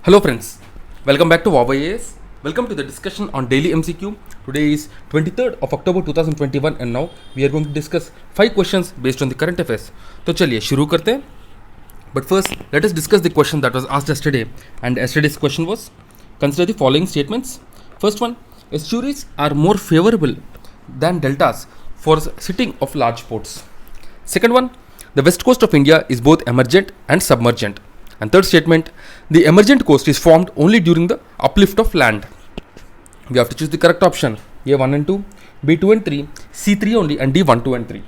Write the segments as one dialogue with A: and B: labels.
A: Hello friends, welcome back to WowIAS. Welcome to the discussion on daily MCQ. Today is 23rd of October 2021 and now we are going to discuss 5 questions based on the current affairs. तो चलिए शुरू करते हैं. But first, let us discuss the question that was asked yesterday. And yesterday's question was, consider the following statements. First one, estuaries are more favorable than deltas for sitting of large ports. Second one, the west coast of India is both emergent and submergent. And third statement, the emergent coast is formed only during the uplift of land. We have to choose the correct option. A 1 and 2, B 2 and 3, C 3 only, and D 1, 2 and 3.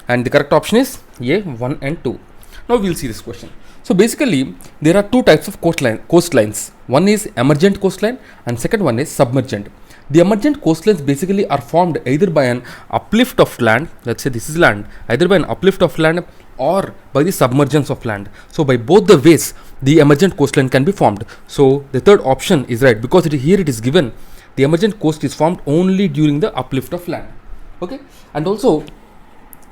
A: And the correct option is A 1 and 2. Now we'll see this question. So basically, there are two types of coastlines. One is emergent coastline and second one is submergent. The emergent coastlines basically are formed either by an uplift of land, let's say this is land, either by an uplift of land or by the submergence of land. So by both the ways, the emergent coastline can be formed. So the third option is right because here it is given the emergent coast is formed only during the uplift of land. Okay, and also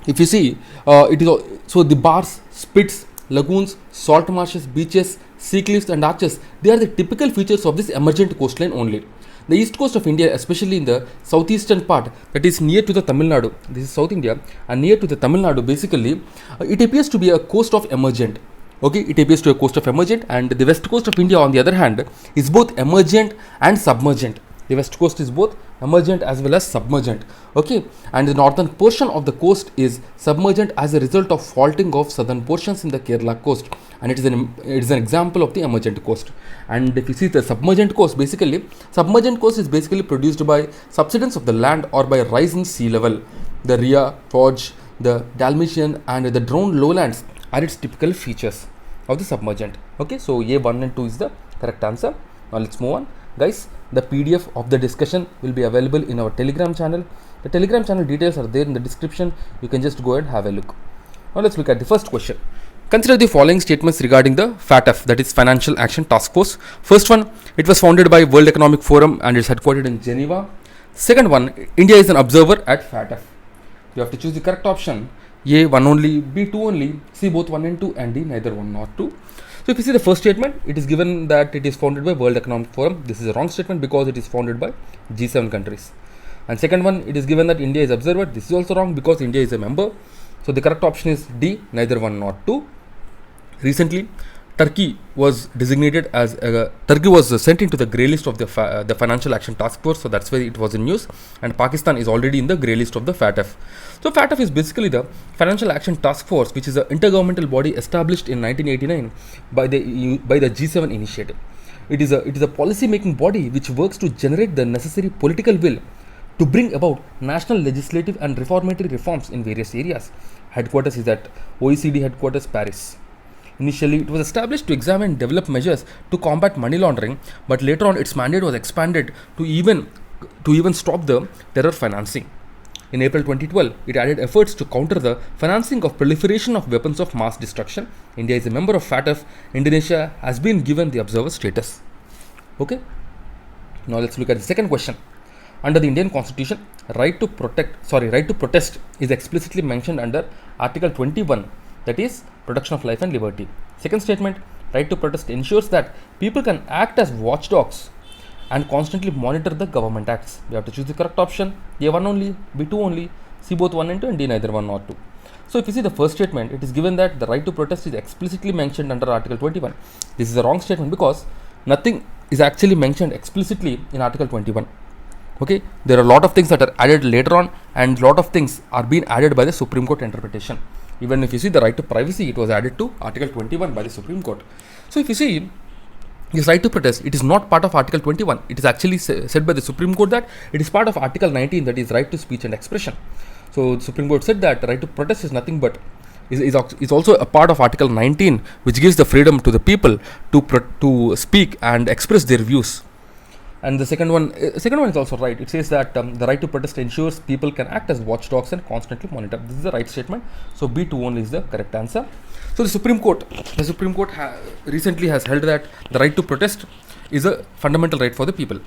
A: if you see, so the bars, spits, lagoons, salt marshes, beaches, sea cliffs, and arches, they are the typical features of this emergent coastline only. The east coast of India, especially in the southeastern part, that is near to the Tamil Nadu, this is South India, and near to the Tamil Nadu, basically, it appears to be a coast of emergent. Okay, it appears to be a coast of emergent, and the west coast of India, on the other hand, is both emergent and submergent. The west coast is both emergent as well as submergent. Okay, and the northern portion of the coast is submergent as a result of faulting of southern portions in the Kerala coast, and it is an example of the emergent coast. And if you see the submergent coast, basically submergent coast is basically produced by subsidence of the land or by rise in sea level. The Rhea, Forge, the Dalmatian, and the Drone lowlands are its typical features of the submergent. Okay, so A 1 and 2 is the correct answer. Now let's move on, guys. The PDF of the discussion will be available in our Telegram channel. The Telegram channel details are there in the description. You can just go and have a look. Now let's look at the first question. Consider the following statements regarding the FATF, that is Financial Action Task Force. First one, it was founded by World Economic Forum and is headquartered in Geneva. Second one, India is an observer at FATF. You have to choose the correct option. A 1 only, B 2 only, C both 1 and 2, and D neither 1 nor 2. So if you see the first statement, it is given that it is founded by World Economic Forum. This is a wrong statement because it is founded by G7 countries. And second one, it is given that India is observer. This is also wrong because India is a member. So the correct option is D, neither 1 nor 2. Recently, Turkey was designated as Turkey was sent into the grey list of the Financial Action Task Force, so that's why it was in news. And Pakistan is already in the grey list of the FATF. So FATF is basically the Financial Action Task Force, which is an intergovernmental body established in 1989 by the G7 initiative. It is a policy making body which works to generate the necessary political will to bring about national legislative and reformatory reforms in various areas. Headquarters is at OECD headquarters, Paris. Initially, it was established to examine and develop measures to combat money laundering, but later on its mandate was expanded to even stop the terror financing. In April 2012, it added efforts to counter the financing of proliferation of weapons of mass destruction. India is a member of FATF. Indonesia has been given the observer status. Okay. Now let's look at the second question. Under the Indian Constitution, right to protest is explicitly mentioned under Article 21. That is protection of life and liberty. Second statement, right to protest ensures that people can act as watchdogs and constantly monitor the government acts. We have to choose the correct option. A 1 only, B 2 only, C both 1 and 2, and D neither 1 nor 2. So if you see the first statement, it is given that the right to protest is explicitly mentioned under Article 21. This is a wrong statement because nothing is actually mentioned explicitly in Article 21. Okay, there are a lot of things that are added later on, and a lot of things are being added by the Supreme Court interpretation. Even if you see the right to privacy, it was added to Article 21 by the Supreme Court. So if you see this right to protest, it is not part of Article 21. It is actually said by the Supreme Court that it is part of Article 19, that is right to speech and expression. So the Supreme Court said that the right to protest is nothing but is also a part of Article 19, which gives the freedom to the people to speak and express their views. And the second one is also right. It says that the right to protest ensures people can act as watchdogs and constantly monitor. This is the right statement. So B 2 only is the correct answer. So the Supreme Court recently has held that the right to protest is a fundamental right for the people.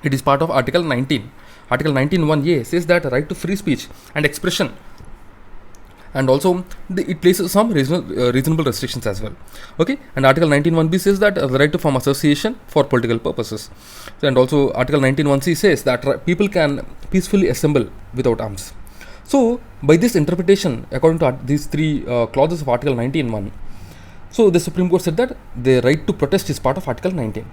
A: It is part of Article 19. Article 19(1)(a) says that the right to free speech and expression and also it places some reasonable restrictions as well. Okay, and article 19(1)(b) says that the right to form association for political purposes, and also article 19(1)(c) says that people can peacefully assemble without arms. So by this interpretation, according to these three clauses of article 19(1), so the Supreme Court said that the right to protest is part of article 19.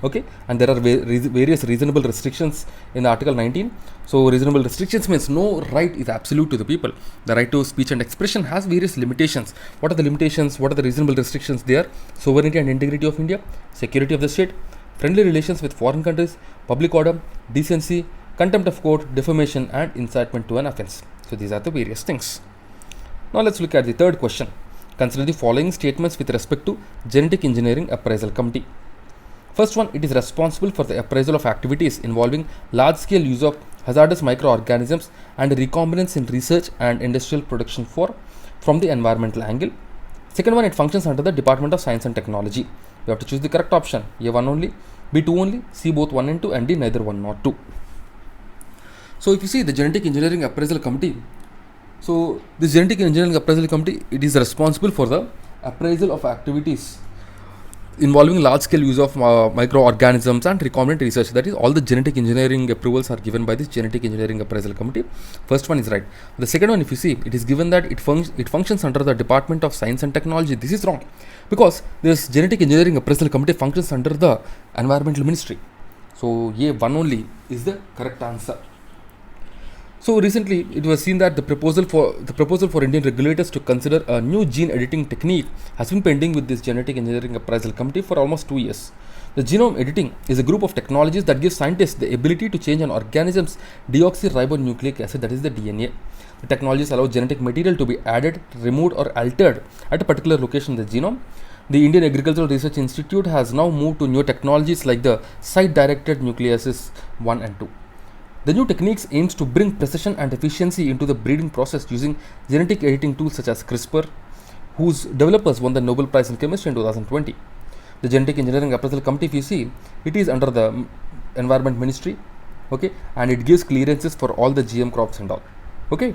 A: Okay, and there are various reasonable restrictions in the article 19. So reasonable restrictions means no right is absolute to the people. The right to speech and expression has various limitations. What are the limitations? What are the reasonable restrictions there? Sovereignty and integrity of India, security of the state, friendly relations with foreign countries, public order, decency, contempt of court, defamation, and incitement to an offense. So these are the various things. Now let's look at the third question. Consider the following statements with respect to Genetic Engineering Appraisal Committee. First one, it is responsible for the appraisal of activities involving large-scale use of hazardous microorganisms and recombinants in research and industrial production from the environmental angle. Second one, it functions under the Department of Science and Technology. You have to choose the correct option. A1 only, B2 only, C both 1 and 2, and D neither 1 nor 2. So if you see the Genetic Engineering Appraisal Committee, so this Genetic Engineering Appraisal Committee, it is responsible for the appraisal of activities involving large-scale use of microorganisms and recombinant research. That is, all the genetic engineering approvals are given by this Genetic Engineering Appraisal Committee. First one is right. The second one, if you see, it is given that it functions under the Department of Science and Technology. This is wrong, because this Genetic Engineering Appraisal Committee functions under the Environmental Ministry. So A1 only is the correct answer. So recently, it was seen that the proposal for Indian regulators to consider a new gene editing technique has been pending with this Genetic Engineering Appraisal Committee for almost 2 years. The genome editing is a group of technologies that gives scientists the ability to change an organism's deoxyribonucleic acid, that is the DNA. The technologies allow genetic material to be added, removed, or altered at a particular location in the genome. The Indian Agricultural Research Institute has now moved to new technologies like the site-directed nucleases 1 and 2. The new techniques aims to bring precision and efficiency into the breeding process using genetic editing tools such as CRISPR, whose developers won the Nobel Prize in Chemistry in 2020. The Genetic Engineering Appraisal Committee, if you see, it is under the Environment Ministry, okay, and it gives clearances for all the GM crops and all. Okay.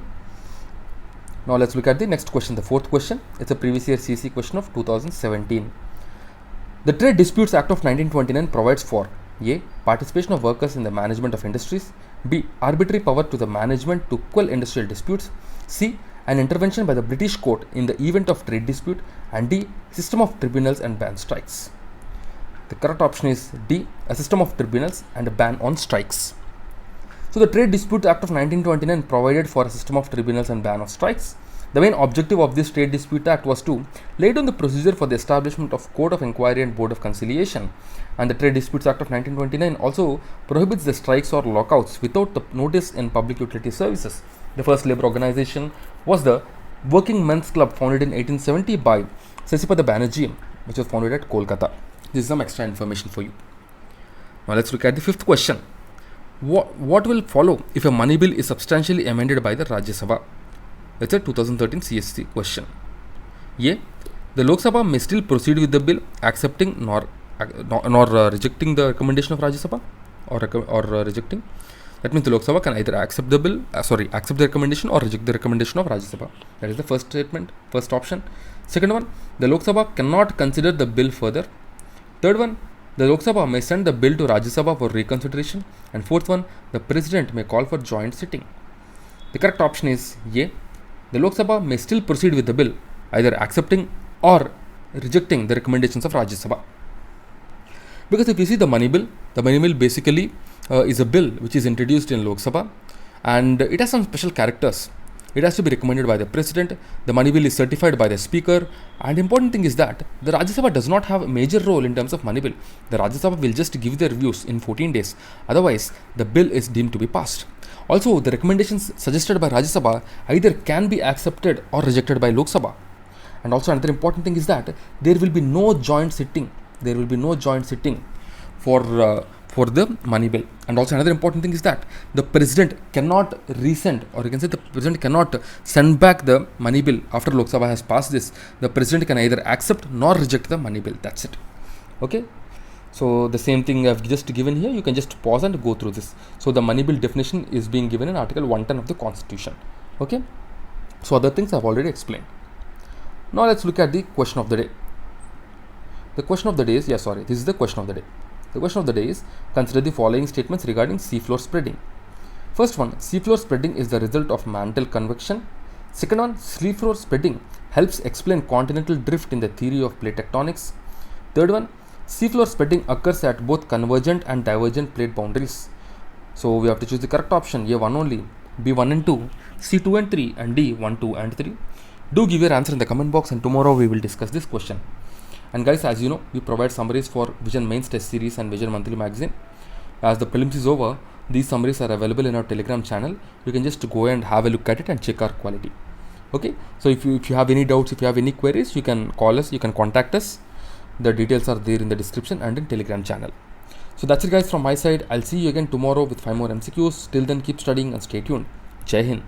A: Now let's look at the next question, the fourth question. It's a previous year CC question of 2017. The Trade Disputes Act of 1929 provides for A. Participation of workers in the management of industries. B. Arbitrary power to the management to quell industrial disputes. C. An intervention by the British court in the event of trade dispute. And D. System of tribunals and ban strikes. The correct option is D. A system of tribunals and a ban on strikes. So the Trade Disputes Act of 1929 provided for a system of tribunals and ban of strikes. The main objective of this Trade Dispute Act was to lay down the procedure for the establishment of Court of Inquiry and Board of Conciliation. And the Trade Disputes Act of 1929 also prohibits the strikes or lockouts without the notice in public utility services. The first labor organization was the Working Men's Club, founded in 1870 by Sasipada Banerjee, which was founded at Kolkata. This is some extra information for you. Now let's look at the fifth question. What will follow if a money bill is substantially amended by the Rajya Sabha? It's a 2013 CSC question. A. The Lok Sabha may still proceed with the bill, accepting nor rejecting the recommendation of Rajya Sabha, or rejecting. That means the Lok Sabha can either accept the recommendation or reject the recommendation of Rajya Sabha. That is the first statement, first option. Second one, the Lok Sabha cannot consider the bill further. Third one, the Lok Sabha may send the bill to Rajya Sabha for reconsideration. And fourth one, the President may call for joint sitting. The correct option is A. The Lok Sabha may still proceed with the bill, either accepting or rejecting the recommendations of Rajya Sabha. Because if you see the money bill basically is a bill which is introduced in Lok Sabha, and it has some special characters. It has to be recommended by the President. The money bill is certified by the Speaker. And important thing is that the Rajya Sabha does not have a major role in terms of money bill. The Rajya Sabha will just give their views in 14 days. Otherwise, the bill is deemed to be passed. Also, the recommendations suggested by Rajya Sabha either can be accepted or rejected by Lok Sabha. And also another important thing is that there will be no joint sitting. There will be no joint sitting for the money bill. And also another important thing is that the President cannot resend, or you can say the President cannot send back the money bill after Lok Sabha has passed this. The President can either accept nor reject the money bill. That's it. Okay. So the same thing I've just given here, you can just pause and go through this. So the money bill definition is being given in Article 110 of the Constitution. Okay. So other things I've already explained. Now let's look at the question of the day. The question of the day is, this is the question of the day. The question of the day is, consider the following statements regarding seafloor spreading. First one, seafloor spreading is the result of mantle convection. Second one, seafloor spreading helps explain continental drift in the theory of plate tectonics. Third one, seafloor spreading occurs at both convergent and divergent plate boundaries. So we have to choose the correct option, A 1 only, B 1 and 2, C 2 and 3, and D 1, 2 and 3. Do give your answer in the comment box, and tomorrow we will discuss this question. And guys, as you know, we provide summaries for Vision Mains Test Series and Vision Monthly Magazine. As the prelims is over, these summaries are available in our Telegram channel. You can just go and have a look at it and check our quality. Okay, so if you have any doubts, if you have any queries, you can call us, you can contact us. The details are there in the description and in Telegram channel. So that's it guys from my side. I'll see you again tomorrow with 5 more MCQs. Till then, keep studying and stay tuned. Jai Hind.